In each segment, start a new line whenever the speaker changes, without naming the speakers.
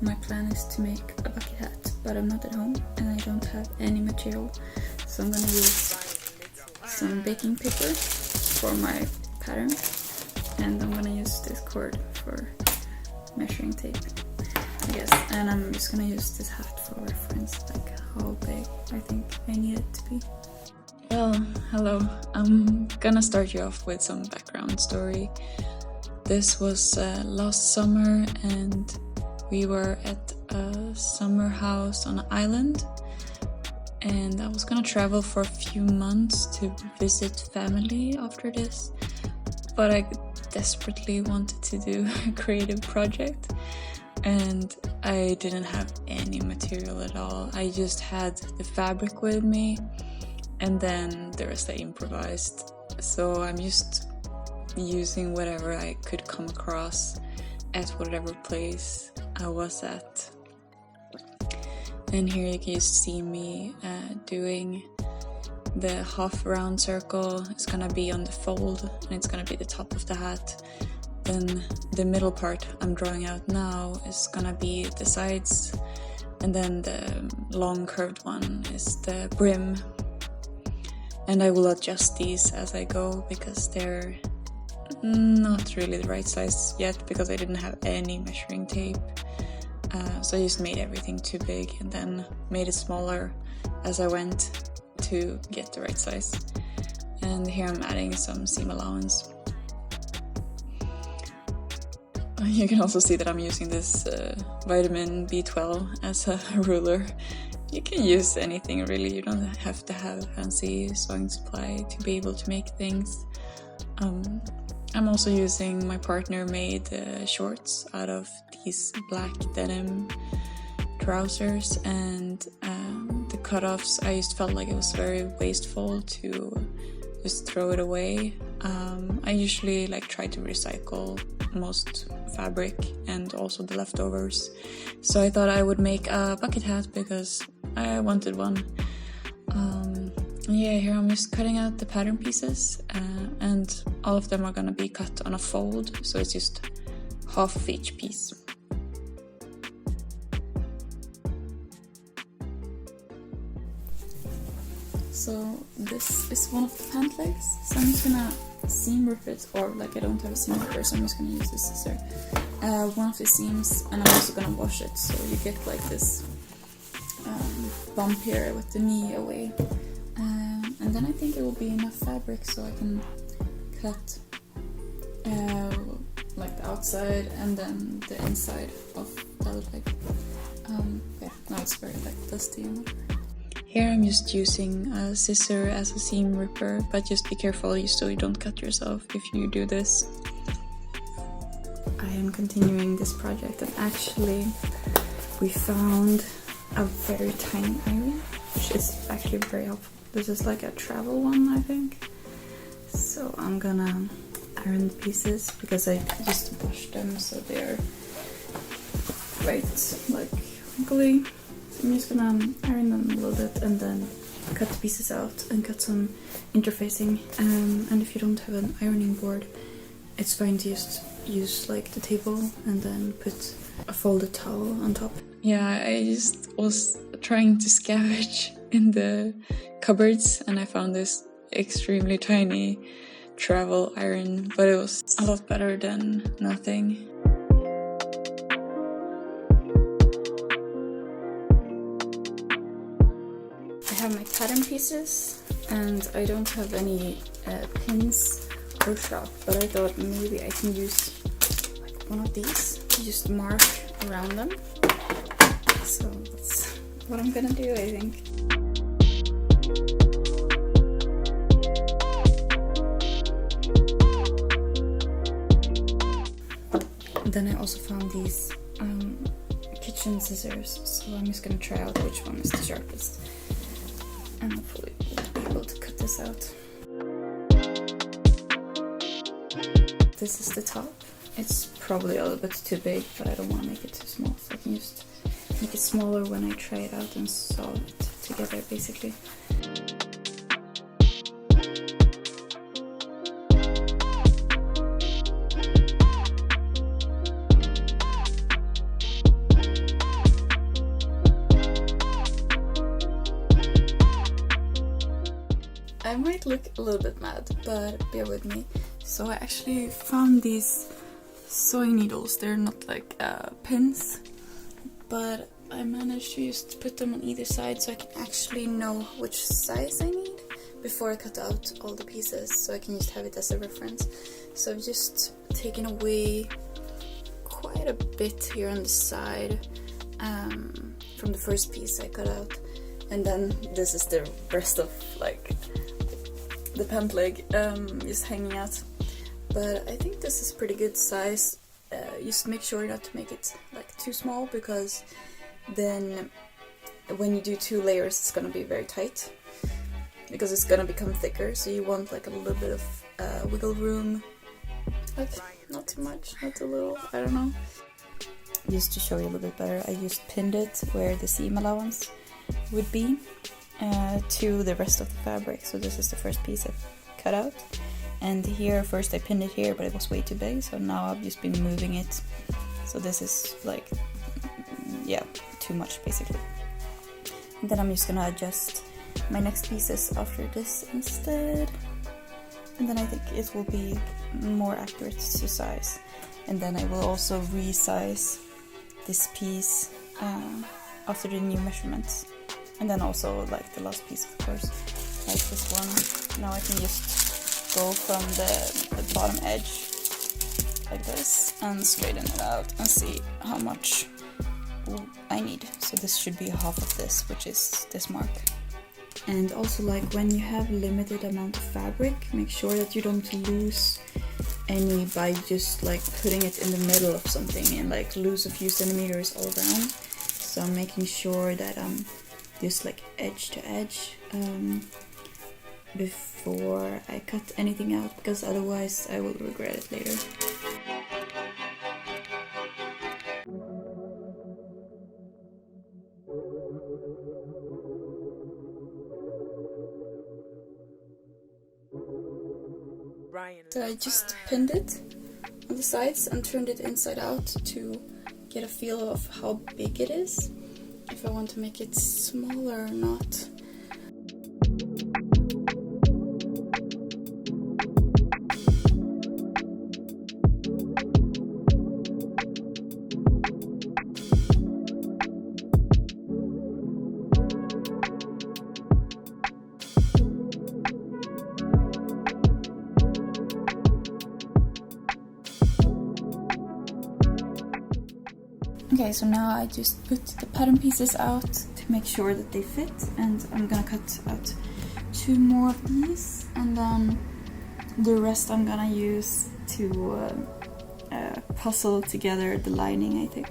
my plan is to make a bucket hat, but I'm not at home and I don't have any material, so I'm gonna use some baking paper for my pattern, and I'm gonna use this cord for measuring tape, I guess, and I'm just gonna use this hat for reference, like how big I think I need it to be. Well, hello. I'm gonna start you off with some background story. This was last summer and we were at a summer house on an island, and I was gonna travel for a few months to visit family after this, but I desperately wanted to do a creative project and I didn't have any material at all. I just had the fabric with me and then the rest I improvised. So I'm just using whatever I could come across at whatever place I was at. And here you can just see me doing the half round circle. It's gonna be on the fold and it's gonna be the top of the hat. Then the middle part I'm drawing out now is gonna be the sides, and then the long curved one is the brim. And I will adjust these as I go because they're not really the right size yet because I didn't have any measuring tape. So I just made everything too big and then made it smaller as I went to get the right size. And here I'm adding some seam allowance. You can also see that I'm using this vitamin B12 as a ruler. You can use anything really, you don't have to have fancy sewing supply to be able to make things. I'm also using my partner made shorts out of these black denim trousers, and the cutoffs, I just felt like it was very wasteful to just throw it away. I usually try to recycle most fabric and also the leftovers, so I thought I would make a bucket hat because I wanted one. Yeah, here I'm just cutting out the pattern pieces, and all of them are gonna be cut on a fold, so it's just half of each piece. So this is one of the pant legs, so I'm just gonna seam rip it, or I don't have a seam ripper, so I'm just gonna use this scissor. One of the seams, and I'm also gonna wash it, so you get this bump here with the knee away. And then I think it will be enough fabric so I can cut the outside and then the inside of the other leg. Yeah, now it's very dusty and whatever. Here I'm just using a scissor as a seam ripper, but just be careful so you don't cut yourself if you do this. I am continuing this project, and actually we found a very tiny iron, which is actually very helpful. This is a travel one, I think. So I'm gonna iron the pieces because I just washed them so they're right wrinkly. So I'm just gonna iron them a little bit and then cut the pieces out and cut some interfacing. And if you don't have an ironing board, it's fine to just use the table and then put a folded towel on top. Yeah, I just was trying to scavenge in the cupboards and I found this extremely tiny travel iron, but it was a lot better than nothing. I have my pattern pieces and I don't have any pins or sharp, but I thought maybe I can use one of these to just mark around them. So that's what I'm gonna do, I think. Then I also found these kitchen scissors, so I'm just gonna try out which one is the sharpest. And hopefully we'll be able to cut this out. This is the top. It's probably a little bit too big, but I don't want to make it too small, so I can just make it smaller when I try it out and sew it together, basically. I might look a little bit mad, but bear with me. So I actually found these sewing needles. They're not like pins, but I managed to just put them on either side so I can actually know which size I need before I cut out all the pieces, so I can just have it as a reference. So I've just taken away quite a bit here on the side from the first piece I cut out, and then this is the rest of like the pant leg just hanging out. But I think this is pretty good size. Just make sure not to make it like too small, because then when you do 2 layers it's gonna be very tight, because it's gonna become thicker. So you want like a little bit of wiggle room, like not too much, not too little, I don't know. Just to show you a little bit better, I just pinned it where the seam allowance would be to the rest of the fabric. So this is the first piece I've cut out, and here first I pinned it here, but it was way too big, so now I've just been moving it. So this is like, yeah, too much basically. And then I'm just gonna adjust my next pieces after this instead, and then I think it will be more accurate to size. And then I will also resize this piece after the new measurements, and then also like the last piece, of course, like this one. Now I can just go from the bottom edge like this and straighten it out and see how much I need. So this should be half of this, which is this mark. And also, like, when you have limited amount of fabric, make sure that you don't lose any by just like putting it in the middle of something and like lose a few centimeters all around. So I'm making sure that I'm just like edge to edge before I cut anything out, because otherwise I will regret it later. So I just pinned it on the sides and turned it inside out to get a feel of how big it is, if I want to make it smaller or not. Okay, so now I just put the pattern pieces out to make sure that they fit, and I'm gonna cut out 2 more of these, and then the rest I'm gonna use to puzzle together the lining, I think.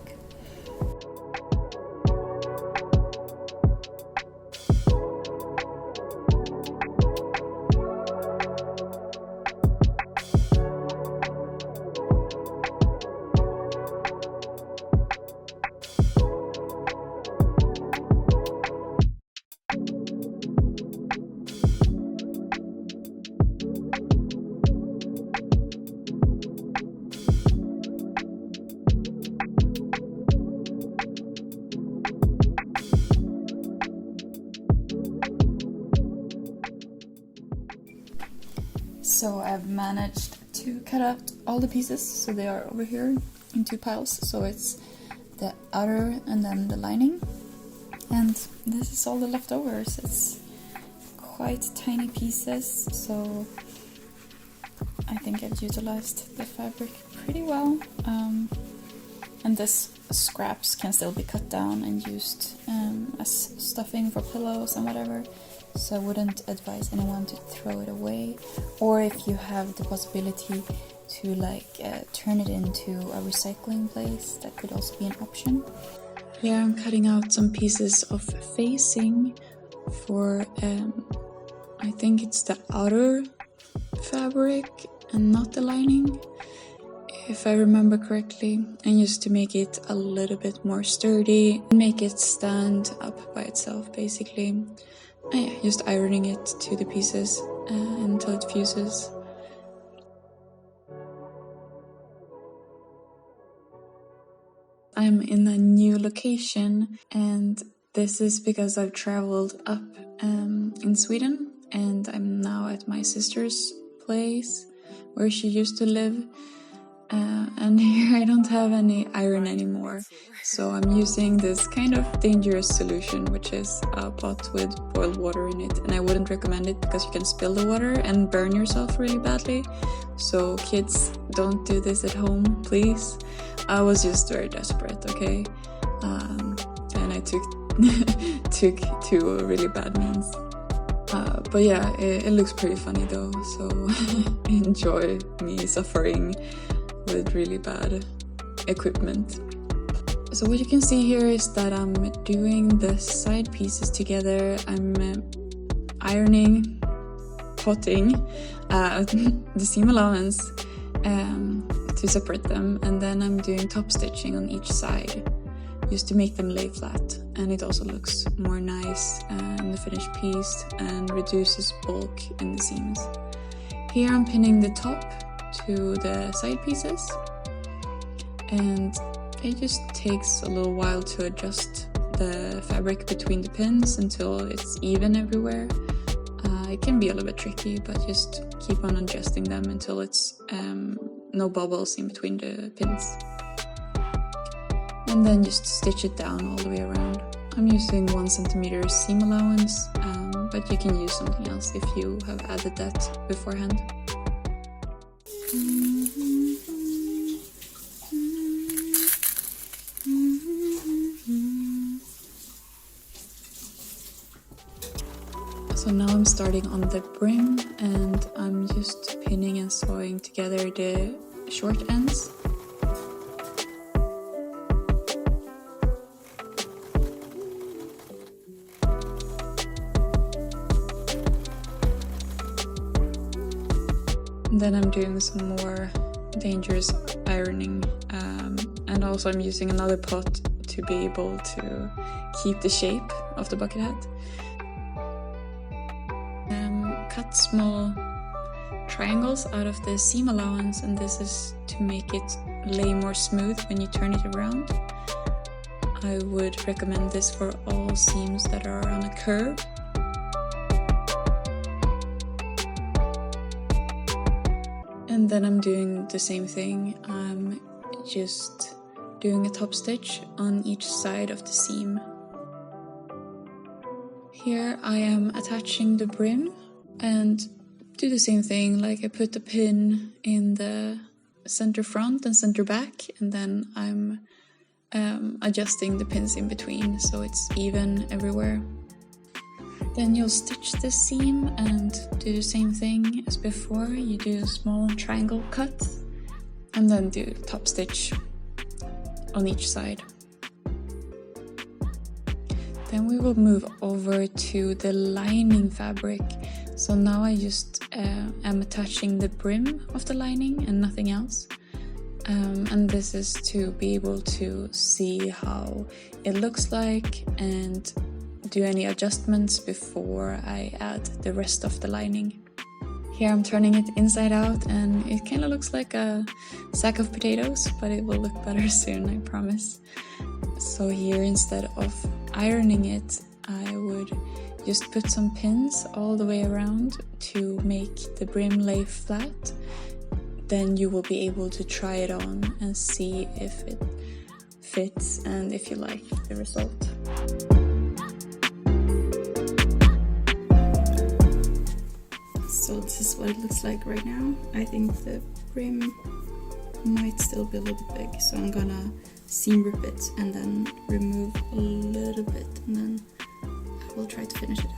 So I've managed to cut out all the pieces, so they are over here in 2 piles. So it's the outer and then the lining, and this is all the leftovers. It's quite tiny pieces, so I think I've utilized the fabric pretty well. And this scraps can still be cut down and used as stuffing for pillows and whatever. So I wouldn't advise anyone to throw it away, or if you have the possibility to like turn it into a recycling place, that could also be an option. Here I'm cutting out some pieces of facing for I think it's the outer fabric and not the lining, if I remember correctly, and just to make it a little bit more sturdy and make it stand up by itself basically. And yeah, just ironing it to the pieces until it fuses. I'm in a new location, and this is because I've traveled up in Sweden, and I'm now at my sister's place where she used to live. And here I don't have any iron anymore, so I'm using this kind of dangerous solution, which is a pot with boiled water in it, and I wouldn't recommend it because you can spill the water and burn yourself really badly. So kids, don't do this at home, please. I was just very desperate, okay? And I took to really bad means. But yeah, it looks pretty funny though, so enjoy me suffering with really bad equipment. So what you can see here is that I'm doing the side pieces together. I'm ironing, potting the seam allowance to separate them, and then I'm doing top stitching on each side just to make them lay flat, and it also looks more nice in the finished piece and reduces bulk in the seams. Here I'm pinning the top to the side pieces, and it just takes a little while to adjust the fabric between the pins until it's even everywhere. It can be a little bit tricky, but just keep on adjusting them until it's no bubbles in between the pins. And then just stitch it down all the way around. I'm using 1 centimeter seam allowance, but you can use something else if you have added that beforehand. So now I'm starting on the brim, and I'm just pinning and sewing together the short ends. And then I'm doing some more dangerous ironing, and also I'm using another pot to be able to keep the shape of the bucket hat. Cut small triangles out of the seam allowance, and this is to make it lay more smooth when you turn it around. I would recommend this for all seams that are on a curve. And then I'm doing the same thing. I'm just doing a top stitch on each side of the seam. Here I am attaching the brim and do the same thing, like I put the pin in the center front and center back, and then I'm adjusting the pins in between so it's even everywhere. Then you'll stitch the seam and do the same thing as before. You do a small triangle cut and then do top stitch on each side. Then we will move over to the lining fabric. So now I just am attaching the brim of the lining and nothing else. And this is to be able to see how it looks like and do any adjustments before I add the rest of the lining. Here I'm turning it inside out, and it kind of looks like a sack of potatoes, but it will look better soon, I promise. So here, instead of ironing it, I would just put some pins all the way around to make the brim lay flat. Then you will be able to try it on and see if it fits and if you like the result. So this is what it looks like right now. I think the brim might still be a little bit big, so I'm gonna seam rip it and then remove a little bit, and then I will try to finish it up.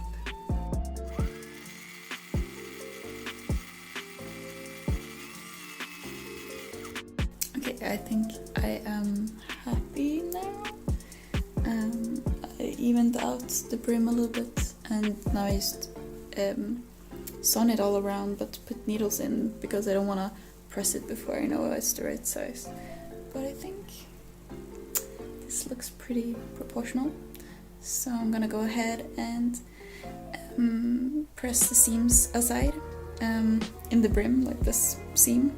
Okay, I think I am happy now. I evened out the brim a little bit, and now I just sewn it all around, but put needles in because I don't want to press it before I know it's the right size. But I think this looks pretty proportional. So I'm gonna go ahead and press the seams aside in the brim, like this seam,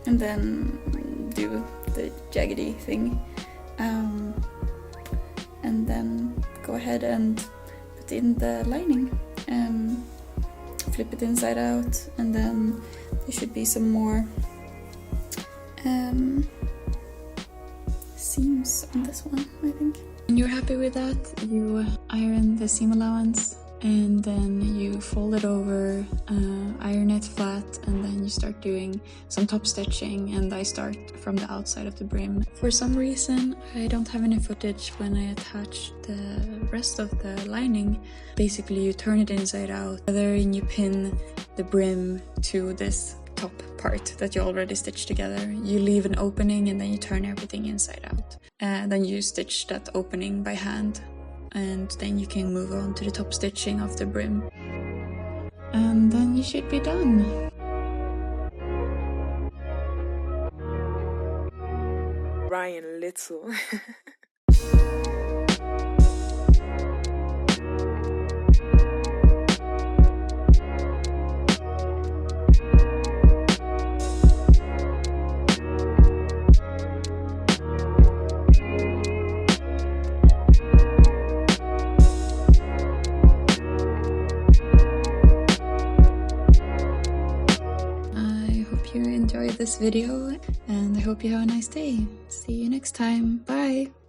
and then do the jaggedy thing. And then go ahead and put in the lining. flip it inside out, and then there should be some more seams on this one, I think. When you're happy with that, you iron the seam allowance, and then you fold it over, iron it flat, and then you start doing some top stitching, and I start from the outside of the brim. For some reason, I don't have any footage when I attach the rest of the lining. Basically, you turn it inside out, and you pin the brim to this top part that you already stitched together. You leave an opening, and then you turn everything inside out. Then you stitch that opening by hand, and then you can move on to the top stitching of the brim. And then you should be done.
Ryan Little.
You enjoyed this video, and I hope you have a nice day. See you next time. Bye!